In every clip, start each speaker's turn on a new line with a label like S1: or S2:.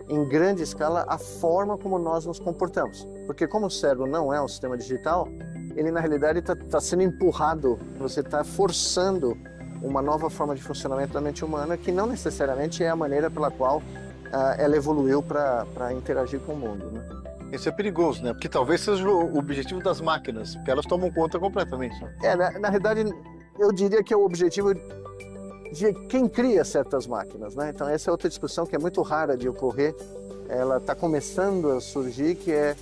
S1: em grande escala a forma como nós nos comportamos. Porque como o cérebro não é um sistema digital, ele na realidade está sendo empurrado, você está forçando uma nova forma de funcionamento da mente humana que não necessariamente é a maneira pela qual ela evoluiu para interagir com o mundo, né?
S2: Isso é perigoso, né? Porque talvez seja o objetivo das máquinas, porque elas tomam conta completamente.
S1: Na realidade, eu diria que é o objetivo de quem cria certas máquinas, né? Então essa é outra discussão que é muito rara de ocorrer. Ela está começando a surgir, que é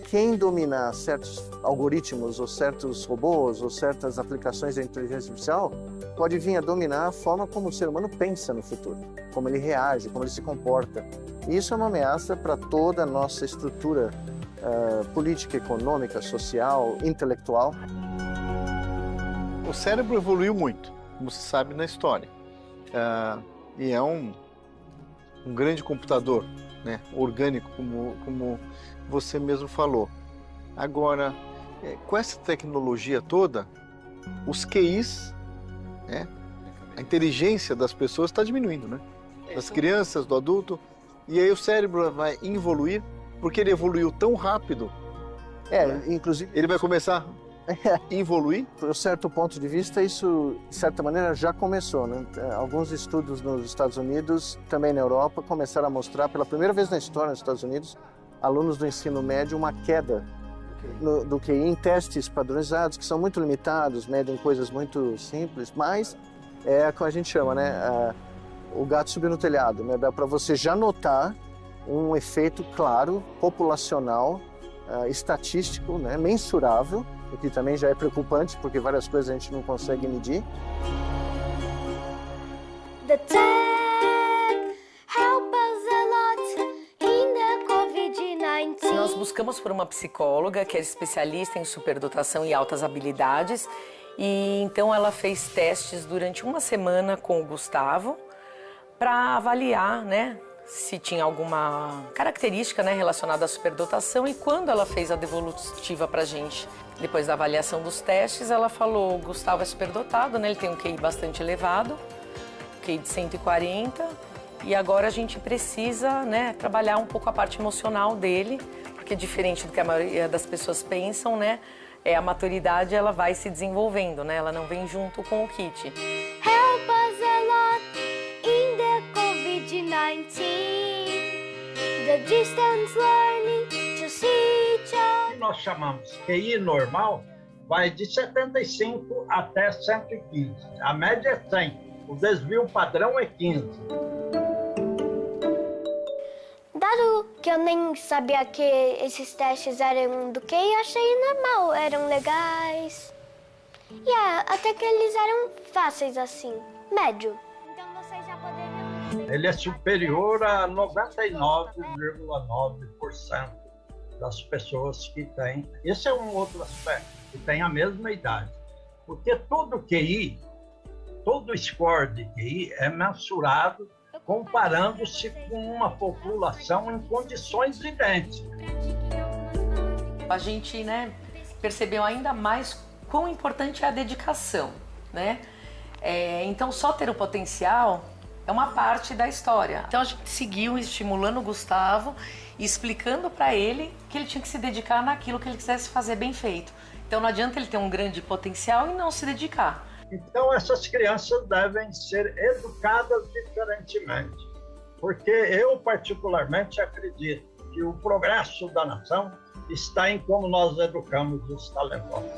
S1: quem dominar certos algoritmos ou certos robôs ou certas aplicações da inteligência artificial pode vir a dominar a forma como o ser humano pensa no futuro, como ele reage, como ele se comporta. E isso é uma ameaça para toda a nossa estrutura política, econômica, social, intelectual.
S2: O cérebro evoluiu muito, como se sabe na história. E é um grande computador, né? Orgânico, como você mesmo falou. Agora, com essa tecnologia toda, os QIs, né? A inteligência das pessoas está diminuindo, né? Das crianças, do adulto. E aí o cérebro vai evoluir, porque ele evoluiu tão rápido.
S1: Inclusive...
S2: Ele vai começar a evoluir?
S1: Por um certo ponto de vista, isso, de certa maneira, já começou, né? Alguns estudos nos Estados Unidos, também na Europa, começaram a mostrar, pela primeira vez na história nos Estados Unidos, alunos do ensino médio, uma queda do QI em testes padronizados, que são muito limitados, medem coisas muito simples, mas é o que a gente chama, né? O gato subiu no telhado, né? Dá para você já notar um efeito claro, populacional, estatístico, né? Mensurável, o que também já é preocupante, porque várias coisas a gente não consegue medir.
S3: The tech help us a lot in the COVID-19.
S4: Nós buscamos por uma psicóloga que é especialista em superdotação e altas habilidades, e então ela fez testes durante uma semana com o Gustavo para avaliar, né, se tinha alguma característica, né, relacionada à superdotação. E quando ela fez a devolutiva pra gente, depois da avaliação dos testes, ela falou: o Gustavo é superdotado, né, ele tem um QI bastante elevado, QI de 140, e agora a gente precisa, né, trabalhar um pouco a parte emocional dele, porque diferente do que a maioria das pessoas pensam, né, a maturidade ela vai se desenvolvendo, né, ela não vem junto com o kit.
S3: Help us a lot in the COVID-19. The distance learning to see each other.
S5: Nós chamamos QI normal, vai de 75 até 115. A média é 100. O desvio padrão é 15.
S3: Dado que eu nem sabia que esses testes eram do QI, achei normal, eram legais. E até que eles eram fáceis assim, médio. Então vocês já poderiam...
S5: Ele é superior a 99,9% das pessoas que têm. Esse é um outro aspecto, que tem a mesma idade. Porque todo QI, todo score de QI é mensurado comparando-se com uma população em condições idênticas.
S4: A gente, né, percebeu ainda mais quão importante é a dedicação, né? Então, só ter o potencial é uma parte da história. Então, a gente seguiu estimulando o Gustavo e explicando para ele que ele tinha que se dedicar naquilo que ele quisesse fazer bem feito. Então, não adianta ele ter um grande potencial e não se dedicar.
S5: Então, essas crianças devem ser educadas diferentemente, porque eu, particularmente, acredito que o progresso da nação está em como nós educamos os talentosos.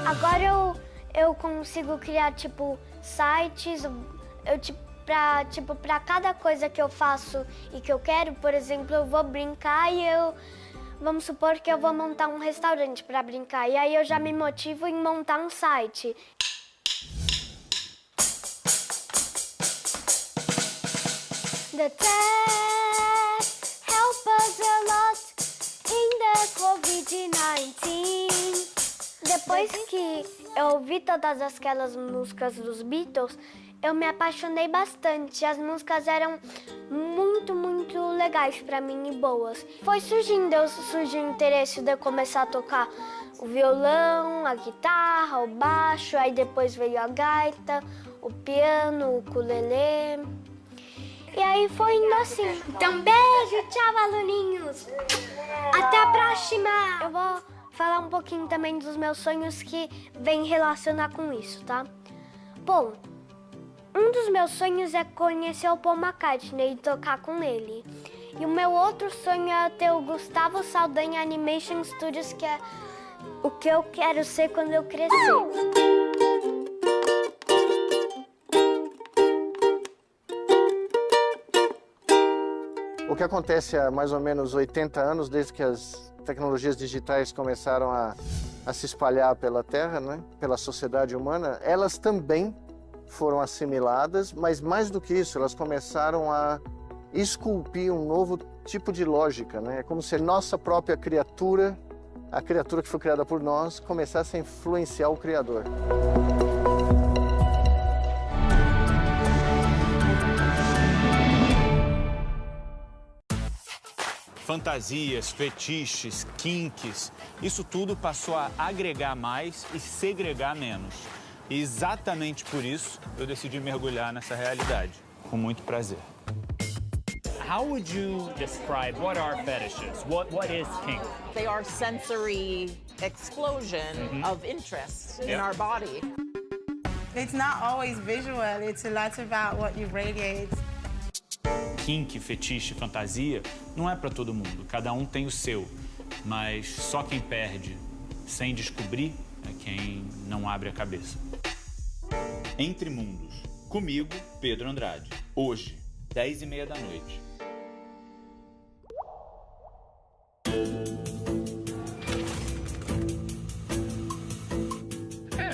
S3: Agora eu consigo criar, sites, para cada coisa que eu faço e que eu quero. Por exemplo, eu vou brincar e vamos supor que eu vou montar um restaurante para brincar, e aí eu já me motivo em montar um site. The tech help us a lot in the COVID-19. Depois que eu ouvi todas aquelas músicas dos Beatles, eu me apaixonei bastante. As músicas eram muito, muito legais para mim e boas. Surgiu o interesse de eu começar a tocar o violão, a guitarra, o baixo, aí depois veio a gaita, o piano, o ukulele. E aí foi indo assim. Então, beijo, tchau, aluninhos! Até a próxima! Eu vou falar um pouquinho também dos meus sonhos que vem relacionar com isso, tá? Bom, um dos meus sonhos é conhecer o Paul McCartney e tocar com ele. E o meu outro sonho é ter o Gustavo Saldanha Animation Studios, que é o que eu quero ser quando eu crescer.
S1: O que acontece há mais ou menos 80 anos, desde que as tecnologias digitais começaram a se espalhar pela Terra, né, pela sociedade humana, elas também foram assimiladas, mas mais do que isso, elas começaram a esculpir um novo tipo de lógica, né? É como se a nossa própria criatura, a criatura que foi criada por nós, começasse a influenciar o Criador.
S6: Fantasias, fetiches, kinks, isso tudo passou a agregar mais e segregar menos. E exatamente por isso eu decidi mergulhar nessa realidade, com muito prazer.
S7: How would you describe what are fetishes? What is kink?
S8: They are sensory explosion of interest in our body.
S9: It's not always visual, it's a lot about what you radiate.
S6: Kink, fetiche, fantasia, não é para todo mundo, cada um tem o seu, mas só quem perde sem descobrir é quem não abre a cabeça. Entre Mundos, comigo, Pedro Andrade, hoje, 10h30 da noite.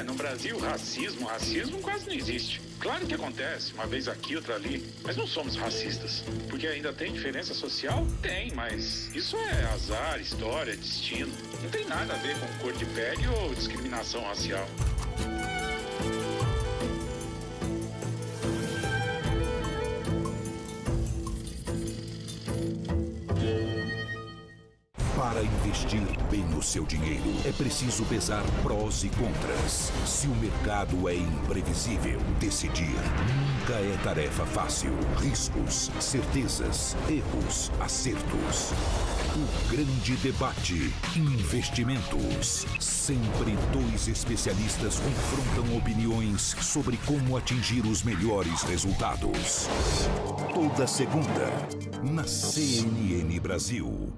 S10: No Brasil, racismo quase não existe. Claro que acontece, uma vez aqui, outra ali, mas não somos racistas. Porque ainda tem diferença social? Tem, mas isso é azar, história, destino. Não tem nada a ver com cor de pele ou discriminação racial.
S11: Para investir bem o seu dinheiro, é preciso pesar prós e contras. Se o mercado é imprevisível, decidir nunca é tarefa fácil. Riscos, certezas, erros, acertos. O grande debate. Investimentos. Sempre dois especialistas confrontam opiniões sobre como atingir os melhores resultados. Toda segunda, na CNN Brasil.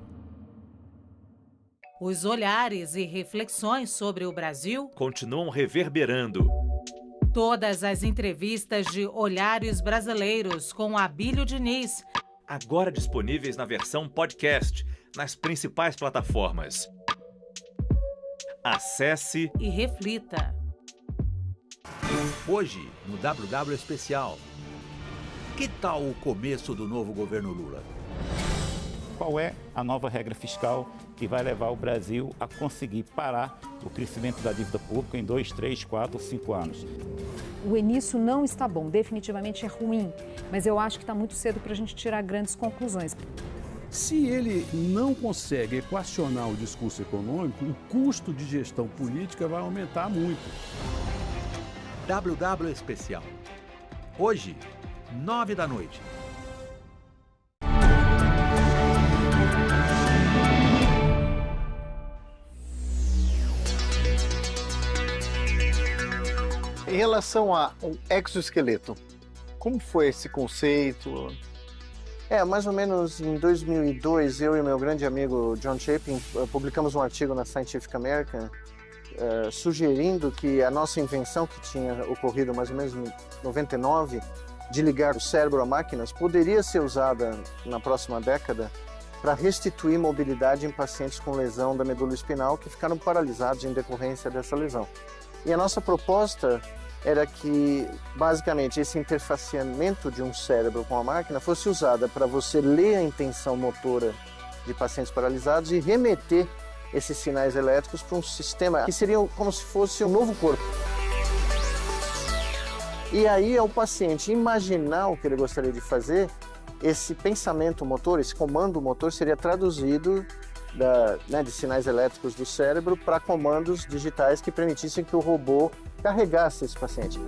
S12: Os olhares e reflexões sobre o Brasil
S13: continuam reverberando.
S12: Todas as entrevistas de Olhares Brasileiros com Abílio Diniz.
S13: Agora disponíveis na versão podcast, nas principais plataformas. Acesse
S12: e reflita.
S14: Hoje, no WW Especial, que tal o começo do novo governo Lula?
S15: Qual é a nova regra fiscal que vai levar o Brasil a conseguir parar o crescimento da dívida pública em 2, 3, 4, 5 anos?
S16: O início não está bom, definitivamente é ruim, mas eu acho que está muito cedo para a gente tirar grandes conclusões.
S17: Se ele não consegue equacionar o discurso econômico, o custo de gestão política vai aumentar muito.
S14: WW Especial. Hoje, 9 da noite.
S2: Em relação ao exoesqueleto, como foi esse conceito?
S1: Mais ou menos em 2002, eu e meu grande amigo John Chapin publicamos um artigo na Scientific American sugerindo que a nossa invenção, que tinha ocorrido mais ou menos em 99, de ligar o cérebro a máquinas, poderia ser usada na próxima década para restituir mobilidade em pacientes com lesão da medula espinal que ficaram paralisados em decorrência dessa lesão. E a nossa proposta era que, basicamente, esse interfaceamento de um cérebro com a máquina fosse usada para você ler a intenção motora de pacientes paralisados e remeter esses sinais elétricos para um sistema que seria como se fosse um novo corpo. E aí, ao paciente imaginar o que ele gostaria de fazer, esse pensamento motor, esse comando motor seria traduzido de sinais elétricos do cérebro para comandos digitais que permitissem que o robô carregasse esse paciente.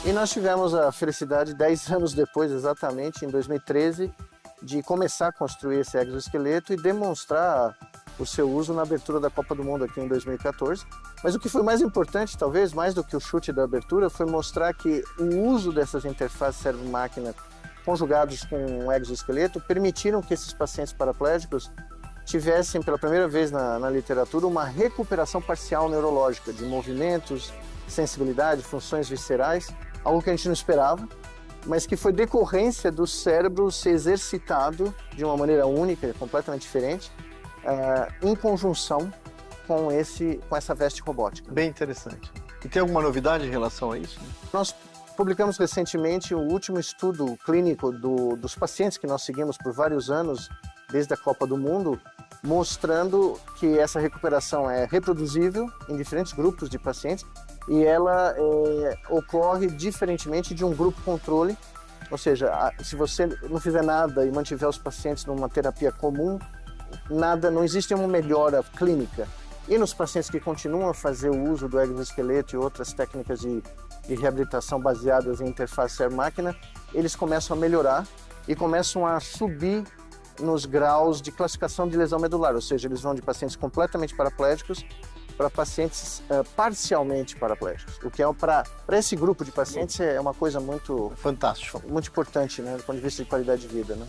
S1: E nós tivemos a felicidade, 10 anos depois, exatamente, em 2013, de começar a construir esse exoesqueleto e demonstrar o seu uso na abertura da Copa do Mundo aqui em 2014. Mas o que foi mais importante, talvez, mais do que o chute da abertura, foi mostrar que o uso dessas interfaces cérebro-máquina conjugados com um exoesqueleto permitiram que esses pacientes paraplégicos tivessem, pela primeira vez na literatura, uma recuperação parcial neurológica de movimentos, sensibilidade, funções viscerais, algo que a gente não esperava, mas que foi decorrência do cérebro ser exercitado de uma maneira única, completamente diferente, em conjunção com essa veste robótica.
S2: Bem interessante. E tem alguma novidade em relação a isso?
S1: Nós publicamos recentemente o último estudo clínico dos pacientes que nós seguimos por vários anos, desde a Copa do Mundo, mostrando que essa recuperação é reproduzível em diferentes grupos de pacientes e ela ocorre diferentemente de um grupo controle, ou seja, se você não fizer nada e mantiver os pacientes numa terapia comum, não existe uma melhora clínica. E nos pacientes que continuam a fazer o uso do exoesqueleto e outras técnicas de reabilitação baseadas em interface cérebro-máquina, eles começam a melhorar e começam a subir nos graus de classificação de lesão medular, ou seja, eles vão de pacientes completamente paraplégicos para pacientes parcialmente paraplégicos, o que para esse grupo de pacientes é uma coisa muito
S2: fantástico,
S1: muito importante, né, do ponto de vista de qualidade de vida, né?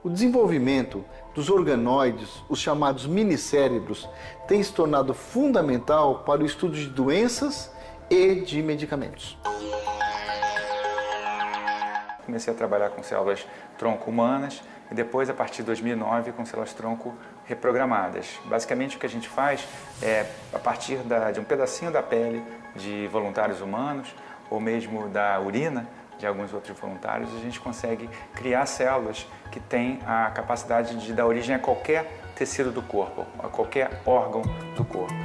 S2: O desenvolvimento dos organoides, os chamados minicérebros, tem se tornado fundamental para o estudo de doenças e de medicamentos.
S18: Comecei a trabalhar com células tronco humanas e depois, a partir de 2009, com células tronco reprogramadas. Basicamente, o que a gente faz é, a partir de um pedacinho da pele de voluntários humanos ou mesmo da urina de alguns outros voluntários, a gente consegue criar células que têm a capacidade de dar origem a qualquer tecido do corpo, a qualquer órgão do corpo.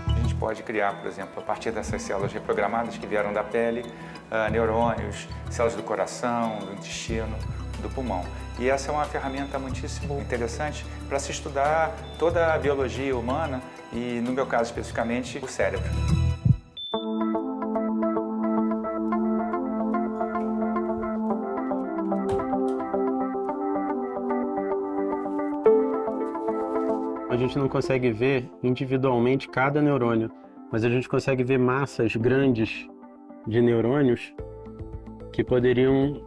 S18: A gente pode criar, por exemplo, a partir dessas células reprogramadas que vieram da pele, neurônios, células do coração, do intestino, do pulmão. E essa é uma ferramenta muitíssimo interessante para se estudar toda a biologia humana e, no meu caso especificamente, o cérebro.
S19: A gente não consegue ver individualmente cada neurônio, mas a gente consegue ver massas grandes de neurônios que poderiam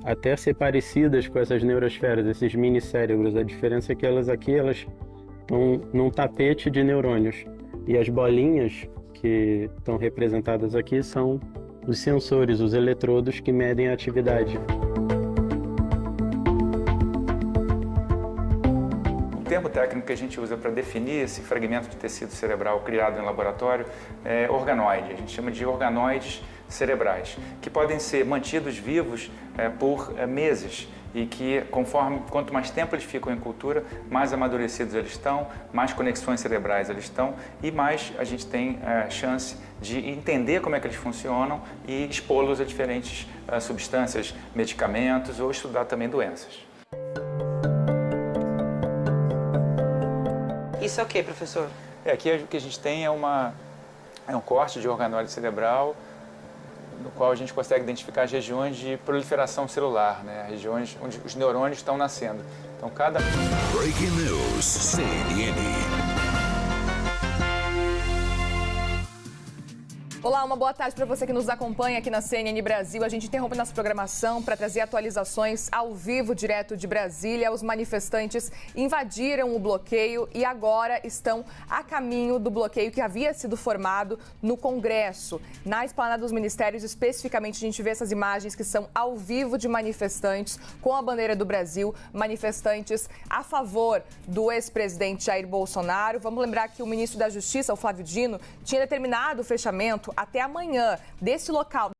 S19: até ser parecidas com essas neurosferas, esses mini-cérebros. A diferença é que elas estão num tapete de neurônios. E as bolinhas que estão representadas aqui são os sensores, os eletrodos que medem a atividade.
S18: O termo técnico que a gente usa para definir esse fragmento de tecido cerebral criado em laboratório é organoide. A gente chama de organoides cerebrais, que podem ser mantidos vivos por meses e que, quanto mais tempo eles ficam em cultura, mais amadurecidos eles estão, mais conexões cerebrais eles estão e mais a gente tem chance de entender como é que eles funcionam e expô-los a diferentes substâncias, medicamentos ou estudar também doenças.
S8: Isso é o que, professor?
S18: Aqui o que a gente tem é um corte de organoide cerebral, no qual a gente consegue identificar as regiões de proliferação celular, né? Regiões onde os neurônios estão nascendo. Então, cada...
S11: Breaking News, CNN.
S20: Olá, uma boa tarde para você que nos acompanha aqui na CNN Brasil. A gente interrompe nossa programação para trazer atualizações ao vivo, direto de Brasília. Os manifestantes invadiram o bloqueio e agora estão a caminho do bloqueio que havia sido formado no Congresso. Na Esplanada dos Ministérios, especificamente, a gente vê essas imagens que são ao vivo de manifestantes com a bandeira do Brasil, manifestantes a favor do ex-presidente Jair Bolsonaro. Vamos lembrar que o ministro da Justiça, o Flávio Dino, tinha determinado o fechamento até amanhã desse local.